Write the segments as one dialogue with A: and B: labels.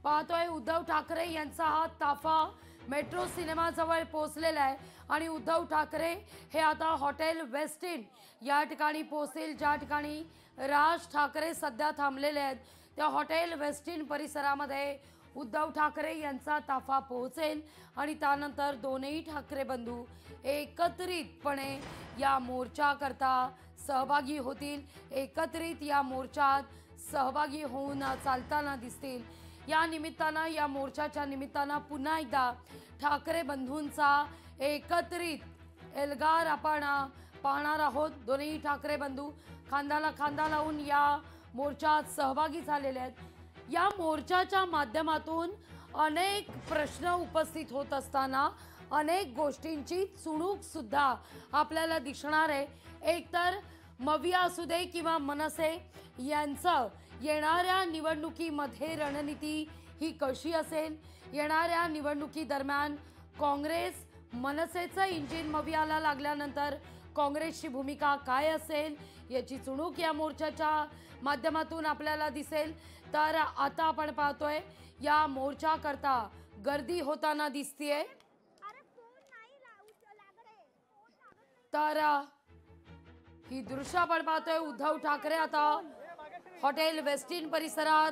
A: पाहतोय उद्धव ठाकरे यांचा हा ताफा मेट्रो सिनेमाजवळ पोहोचलेला आहे आणि उद्धव ठाकरे हे आता हॉटेल वेस्टिन या ठिकाणी पोहोचतील, ज्या ठिकाणी राज ठाकरे सध्या थांबलेले आहेत। त्या हॉटेल वेस्टिन परिसरामध्ये उद्धव ठाकरे यांचा ताफा पोहोचेल आणि त्यानंतर दोन्ही ठाकरे बंधू एकत्रितपणे या मोर्चाकरता सहभागी होतील, एकत्रित या मोर्चात सहभागी होऊन चालताना दिसतील। या निमित्तानं, या मोर्चाच्या निमित्तानं पुन्हा एकदा ठाकरे बंधूंचा एकत्रित एल्गार आपण पाहणार आहोत। दोन्ही ठाकरे बंधू खांद्याला खांदा लावून या मोर्चात सहभागी झालेले आहेत। या मोर्चाच्या माध्यमातून अनेक प्रश्न उपस्थित होत असताना अनेक गोष्टींची चुणूक सुद्धा आपल्याला दिसणार आहे। एकतर मविया असू दे किंवा मनसे यांचं येणाऱ्या निवडणुकीमध्ये रणनीती ही कशी असेल, येणाऱ्या निवडणुकी दरम्यान काँग्रेस मनसेचं इंजिन मवियाला लागल्यानंतर काँग्रेसची भूमिका काय असेल याची चुणूक या मोर्चाच्या माध्यमातून आपल्याला दिसेल। तर आता आपण पाहतोय या मोर्चाकरता गर्दी होताना दिसतीये। तर ही दृश्य आपण पाहतोय, उद्धव ठाकरे आता हॉटेल वेस्टिन परिसरात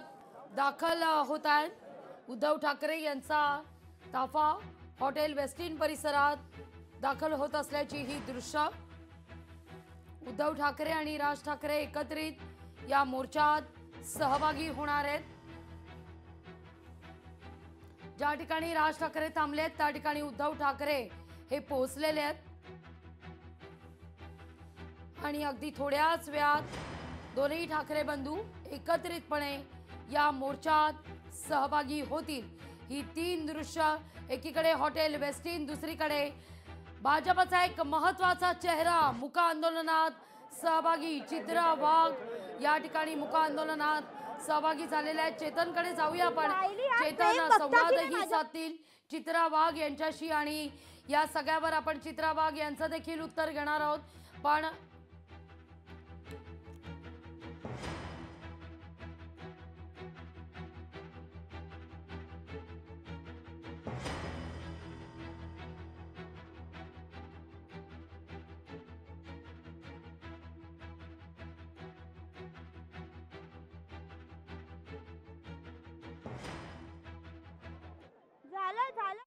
A: दाखल होत आहेत। उद्धव ठाकरे यांचा ताफा हॉटेल वेस्टिन परिसरात दाखल होत असल्याची ही दृश्य, उद्धव ठाकरे आणि राज ठाकरे एकत्रित या मोर्चात सहभागी होणार आहेत। ज्या ठिकाणी राज ठाकरे थांबलेत त्या ठिकाणी उद्धव ठाकरे हे पोहोचलेले आहेत आणि अगदी थोड्याच वेळात दोन्ही ठाकरे बंधू एकत्रितपणे या मोर्चात सहभागी होतील। ही तीन दृश्य, एकीकडे हॉटेल वेस्टिन, दुसरीकडे भाजपचा एक महत्त्वाचा चेहरा मुका आंदोलनात सहभागी चित्रा वाघ या ठिकाणी मुका आंदोलनात सहभागी झालेल्या आहेत। चेतनकडे जाऊया आपण, चेतन संवादही साधतील चित्रा वाघ यांच्याशी आणि या सगळ्यावर आपण चित्रा वाघ यांचं देखील उत्तर घेणार आहोत। पण
B: झालं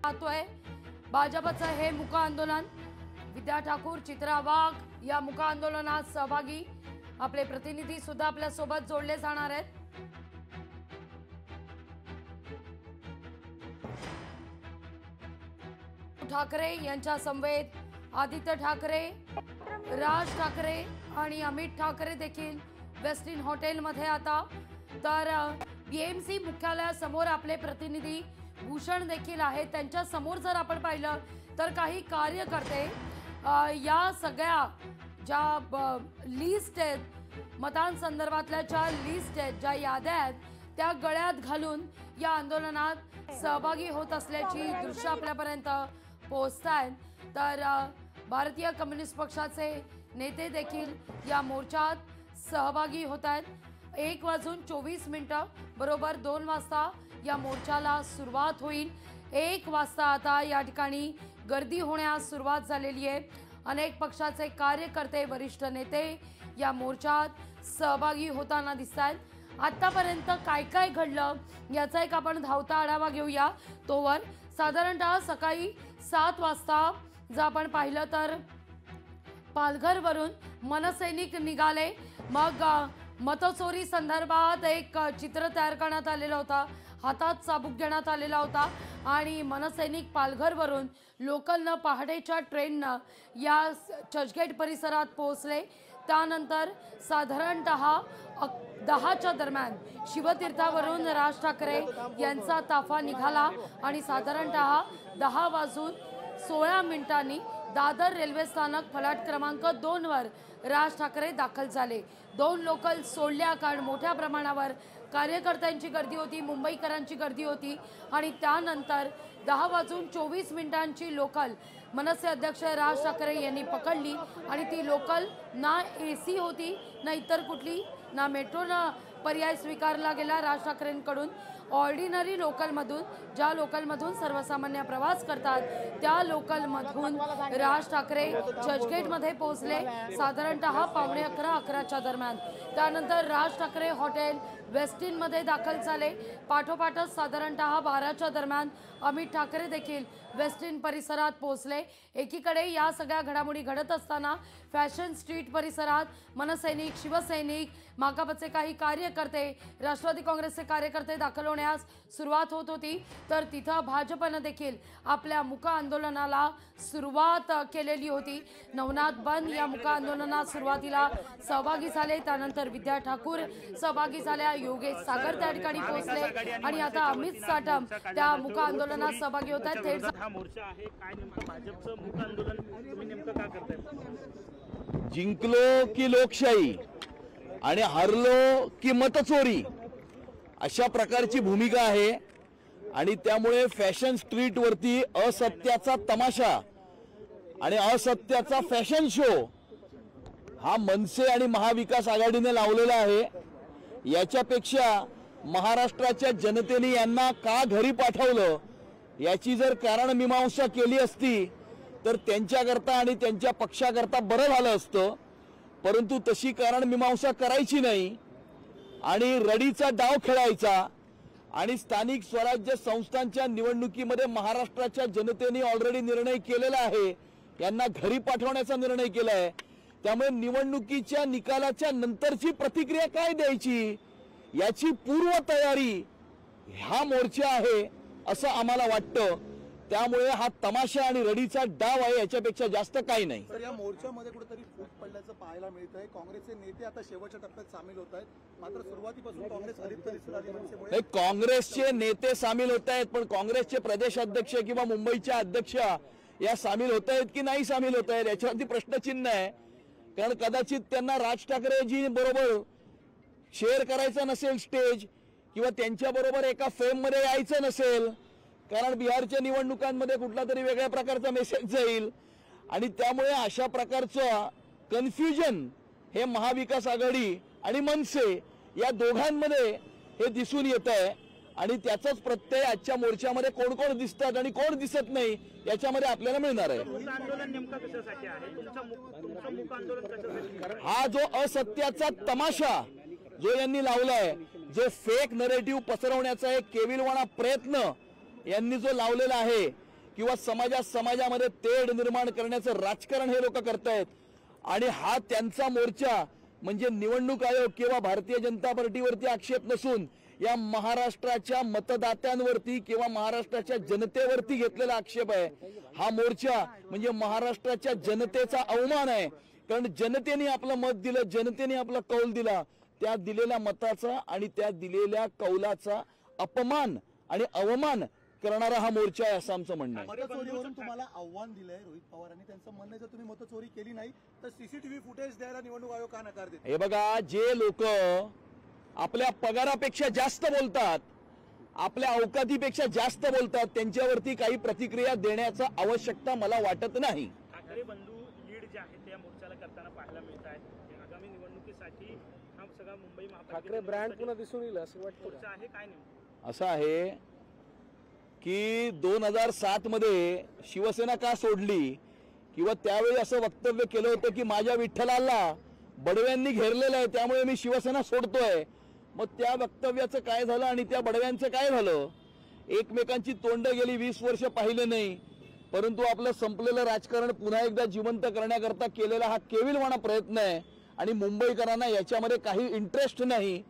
A: पाहतोय भाजपचं हे मुका आंदोलन, विद्या ठाकूर, चित्रा वाघ या मुका आंदोलनात सहभागी, आपले प्रतिनिधी सुद्धा आपल्या सोबत जोडले जाणार आहेत। ठाकरे यांच्या समवेत आदित्य ठाकरे, राज ठाकरे आणि अमित ठाकरे देखील वेस्टिन हॉटेलमध्ये आता। तर बीएमसी मुख्यालयासमोर आपले प्रतिनिधी भूषण देखील आहे, त्यांच्या समोर जर आपण पाहिलं तर काही कार्यकर्ते या सगळ्या ज्या लिस्ट आहेत, मतांसंदर्भातल्या ज्या लिस्ट आहेत, ज्या याद्या आहेत त्या गळ्यात घालून या आंदोलनात सहभागी होत असल्याची दृश्य आपल्यापर्यंत पोहोचतायत। तर भारतीय कम्युनिस्ट पक्षाचे नेते देखील या मोर्चात सहभागी होत आहेत। 1:24 बरोबर 2 वाजता या मोर्चाला सुरुवात होईल। 1 वाजता आता या ठिकाणी गर्दी होण्यास सुरुवात झालेली आहे। अनेक पक्षाचे कार्यकर्ते, वरिष्ठ नेते या मोर्चात सहभागी होताना दिसतात। आतापर्यंत काय काय घडलं याचा एक आपण धावता आढावा घेऊया। तोवर साधारणतः सकाळी 7 वाजता जर आपण पाहिलं तर पालघरवरून मनसैनिक निघाले, मग मतचोरी संदर्भात एक चित्र तयार करण्यात आलेला होता, हातात चाबूक घेण्यात आलेला होता आणि मनसैनिक पालघरवरून लोकलनं पहाटेच्या ट्रेननं या चर्चगेट परिसरात पोहोचले। त्यानंतर साधारणतः 10च्या दरम्यान शिवतीर्थावरून राज ठाकरे यांचा ताफा निघाला आणि साधारणतः 10:16 दादर रेल्वे स्थानक फलाट क्रमांक 2 वर राज ठाकरे दाखल झाले। 2 लोकल सोडल्या कारण मोठ्या प्रमाणावर कार्यकर्त्यांची गर्दी होती, मुंबईकरांची गर्दी होती आणि त्यानंतर 10:24 लोकल मनसे अध्यक्ष राज ठाकरे यांनी पकडली आणि ती लोकल ना AC होती ना इतर कुठली, ना मेट्रो ना पर्याय स्वीकारला गेला राज ठाकरेंकडून। ऑर्डिनरी लोकलमधून, ज्या लोकलमधून सर्वसामान्य प्रवास करतात त्या लोकलमधून राज ठाकरे चर्चगेटमध्ये पोहोचले साधारणतः 11:15-11च्या दरम्यान। त्यानंतर राज ठाकरे हॉटेल वेस्टिनमध्ये दाखल झाले। पाठोपाठच साधारणतः 12च्या दरम्यान अमित ठाकरे देखील वेस्टिन परिसरात पोहोचले। एकीकडे या सगळ्या घडामोडी घडत असताना फॅशन स्ट्रीट परिसरात मनसैनिक, शिवसैनिक, माकपचे काही कार्यकर्ते, राष्ट्रवादी काँग्रेसचे कार्यकर्ते दाखल होण्यास सुरुवात होत होती, तर तिथं भाजपनं देखील आपल्या मुक आंदोलनाला सुरुवात केलेली होती। नवनाथ बन या मुक आंदोलनात सुरुवातीला सहभागी झाले, त्यानंतर विद्या ठाकूर सहभागी झाल्या, योगेश सागर त्या ठिकाणी पोहोचले आणि आता अमित साटम त्या मुक आंदोलनात सहभागी होत आहेत। थेट
B: हा मोर्चा आहे, काय नेमकं भाजपचं मुक आंदोलन तुम्ही नेमकं का करताय?
C: जिंकलो की लोकशाही आणि हरलो की मतचोरी अशा प्रकारची भूमिका आहे आणि त्यामुळे फॅशन स्ट्रीट वरती असत्याचा तमाशा आणि असत्याचा फॅशन शो हा मनसे आणि महाविकास आघाडीने लावलेला आहे। याच्यापेक्षा महाराष्ट्राच्या जनतेने यांना का घरी पाठवलं याची जर कारण मीमांसा केली असती तर त्यांच्याकरता आणि त्यांच्या पक्षाकरता बरं झालं असतं, परंतु तशी कारण मीमांसा करायची नाही आणि रडीचा डाव खेळायचा आणि स्थानिक स्वराज्य संस्थांच्या निवडणुकीमध्ये महाराष्ट्राच्या जनतेने ऑलरेडी निर्णय केलेला आहे, यांना घरी पाठवण्याचा निर्णय केला आहे। त्यामुळे निवडणुकीच्या निकालाच्या नंतरची प्रतिक्रिया काय द्यायची याची पूर्वतयारी हा मोर्चा आहे असं आम्हाला वाटतं। त्यामुळे हा तमाशा आणि रडीचा डाव आहे, याच्यापेक्षा जास्त काही नाही।
D: तर या मोर्चामध्ये कुठेतरी फूट पडल्याचं पाहायला मिळतंय। काँग्रेसचे नेते आता शेवटच्या टप्प्यात सामील होत आहेत, मात्र सुरुवातीपासून काँग्रेस अलिप्त दिसत आली मनसेमुळे।
C: काँग्रेसचे नेते सामील होत आहेत, पण काँग्रेसचे प्रदेश अध्यक्ष किंवा मुंबईच्या अध्यक्ष या सामील होत आहेत की नाही सामील होत आहेत याच्यावरती प्रश्नचिन्ह आहे। कारण कदाचित त्यांना राज ठाकरेजी बरोबर शेअर करायचं नसेल स्टेज किंवा त्यांच्या बरोबर एका फेम मध्ये यायचं नसेल, कारण बिहारच्या निवडणुकांमध्ये कुठला तरी वेगळ्या प्रकारचा मेसेज जाईल आणि त्यामुळे अशा प्रकारचं कन्फ्युजन हे महाविकास आघाडी आणि मनसे या दोघांमध्ये हे दिसून येत आहे आणि त्याचाच प्रत्यय आजच्या मोर्चामध्ये कोण कोण दिसतात आणि कोण दिसत नाही याच्यामध्ये आपल्याला मिळणार आहे।
B: आंदोलन नेमकं कशासाठी आहे? तुमचं मुक आंदोलन कशासाठी?
C: हा जो असत्याचा तमाशा जो यांनी लावलाय, जो फेक नरेटिव्ह पसरवण्याचा एक केविलवाणा प्रयत्न यांनी जो लावलेला आहे किंवा समाजामध्ये तेढ निर्माण करण्याचं राजकारण हे लोक करतायत आणि हा त्यांचा मोर्चा म्हणजे निवडणूक आयोग किंवा भारतीय जनता पार्टीवरती आक्षेप नसून या महाराष्ट्राच्या मतदात्यांवरती किंवा महाराष्ट्राच्या जनतेवरती घेतलेला आक्षेप आहे। हा मोर्चा म्हणजे महाराष्ट्राच्या जनतेचा अवमान आहे, कारण जनतेने आपलं मत दिलं, जनतेने आपला कौल दिला, त्या दिलेल्या मताचा आणि त्या दिलेल्या कौलाचा अपमान आणि अवमान करणारा हा मोर्चा आहे असं आमचं म्हणणं आहे।
D: मतचोरीवरून तुम्हाला आव्हान दिलंय रोहित पवारांनी, त्यांचं म्हणणं आहे जर तुम्ही मतचोरी केली नाही तर सीसीटीव्ही फुटेज द्यायला निवडणूक आयोग का नकार देतो?
C: हे बघा, जे लोक आपल्या पगारापेक्षा जास्त बोलतात, आपल्या अवकातीपेक्षा जास्त बोलतात, त्यांच्यावरती काही प्रतिक्रिया देण्याची आवश्यकता मला वाटत नाही।
B: ठाकरे बंधू लीड जे आहे त्या मोर्चाला करताना पाहायला मिळत आहे। आगामी निवडणुकीसाठी हा सगळा मुंबई
E: ठाकरे ब्रँड पुन्हा दिसून येईल असं वाटतं
B: मोर्चा आहे, काय नेमकं?
C: असं आहे की 2007 मध्ये शिवसेना का सोडली किंवा त्यावेळी असं वक्तव्य केलं होतं की माझ्या विठ्ठलाला बडव्यांनी घेरलेलं आहे त्यामुळे मी शिवसेना सोडतोय। मग त्या वक्तव्याचं काय झालं आणि त्या बडव्यांचं काय झालं? एकमेकांची तोंड गेली 20 वर्ष पाहिलं नाही, परंतु आपलं संपलेलं राजकारण पुन्हा एकदा जिवंत करण्याकरता केलेला हा केविलवाणा प्रयत्न आहे आणि मुंबईकरांना याच्यामध्ये काही इंटरेस्ट नाही।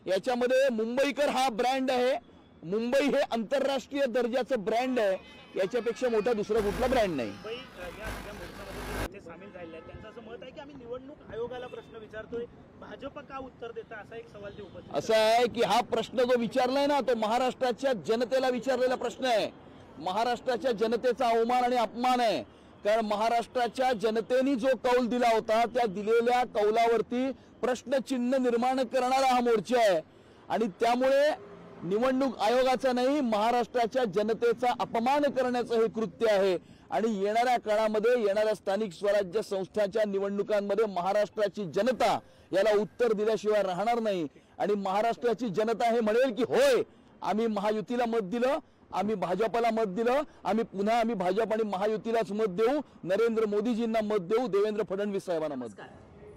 C: याच्यामध्ये मुंबईकर हा ब्रँड आहे, मुंबई हे आंतरराष्ट्रीय दर्जाचं ब्रँड आहे, याच्यापेक्षा मोठा दुसरा कुठला ब्रँड नाही।
B: मुंबई या मोर्चामध्ये सामील झालेले आहेत त्यांचं असं मत आहे की आम्ही निवडणूक आयोगाला प्रश्न विचारतोय, भाजप का उत्तर देता, असा एक सवाल ते उपस्थित
C: असं आहे की हा प्रश्न जो विचारलाय ना तो महाराष्ट्राच्या जनतेला विचारलेला प्रश्न आहे. महाराष्ट्राच्या जनतेचा अवमान आणि अपमान आहे. कारण महाराष्ट्राच्या जनतेने जो कौल दिला होता त्या दिलेल्या कौलावरती प्रश्नचिन्ह निर्माण करणारा हा मोर्चा आहे. आणि त्यामुळे निवडणूक आयोगाचा नाही, महाराष्ट्राच्या जनतेचा अपमान करण्याचं हे कृत्य आहे. आणि येणाऱ्या काळामध्ये येणाऱ्या स्थानिक स्वराज्य संस्थांच्या निवडणुकांमध्ये महाराष्ट्राची जनता याला उत्तर दिल्याशिवाय राहणार नाही. आणि महाराष्ट्राची जनता हे म्हणेल की होय, आम्ही महायुतीला मत दिलं, आम्ही भाजपला मत दिलं, आम्ही भाजप आणि महायुतीलाच मत देऊ, नरेंद्र मोदीजींना मत देऊ, देवेंद्र फडणवीस साहेबांना मत देऊ.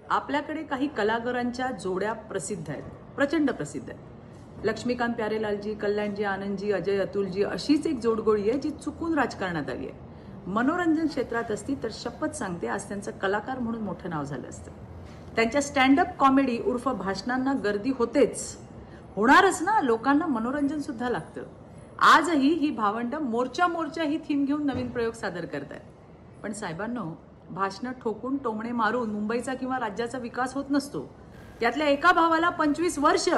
F: आपल्याकडे काही कलाकारांच्या जोड्या प्रसिद्ध आहेत, प्रचंड प्रसिद्ध आहेत. लक्ष्मीकांत प्यारेलालजी, कल्याणजी आनंदजी, अजय अतुलजी अशीच एक जोडगोळी आहे जी चुकून राजकारणात आली आहे. मनोरंजन क्षेत्रात असती तर शपथ सांगते आज त्यांचं कलाकार म्हणून मोठं नाव झालं असतं. त्यांच्या स्टँडअप कॉमेडी उर्फ भाषणांना गर्दी होतेच, होणारच ना, लोकांना मनोरंजन सुद्धा लागतं. आजही ही भावंड मोर्चा ही थीम घेऊन नवीन प्रयोग सादर करतायत. पण साहेबांनो, भाषणं ठोकून टोमणे मारून मुंबईचा किंवा राज्याचा विकास होत नसतो. त्यातल्या एका भावाला 25 वर्ष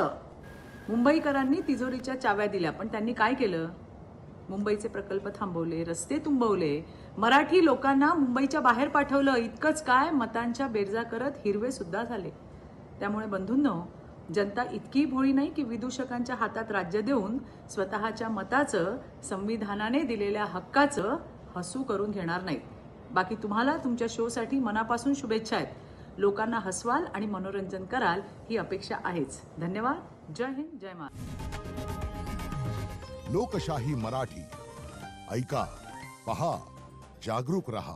F: मुंबईकरांनी तिजोरीच्या चाव्या दिल्या, पण त्यांनी काय केलं? मुंबईचे प्रकल्प थांबवले, रस्ते तुंबवले, मराठी लोकांना मुंबईच्या बाहेर पाठवलं. इतकंच काय, मतांच्या बेरजा करत हिरवे सुद्धा झाले. त्यामुळे बंधूंनो, जनता इतकी भोळी नाही की विदूषकांच्या हातात राज्य देऊन स्वतःच्या मताचं, संविधानाने दिलेल्या हक्काचं हसू करून घेणार नाहीत. बाकी तुम्हाला तुमच्या शोसाठी मनापासून शुभेच्छा आहेत. लोकांना हसवाल आणि मनोरंजन कराल ही अपेक्षा आहेच. धन्यवाद. जय हिंद, जय महाराष्ट्र.
G: लोकशाही मराठी ऐका, पहा, जागरूक रहा.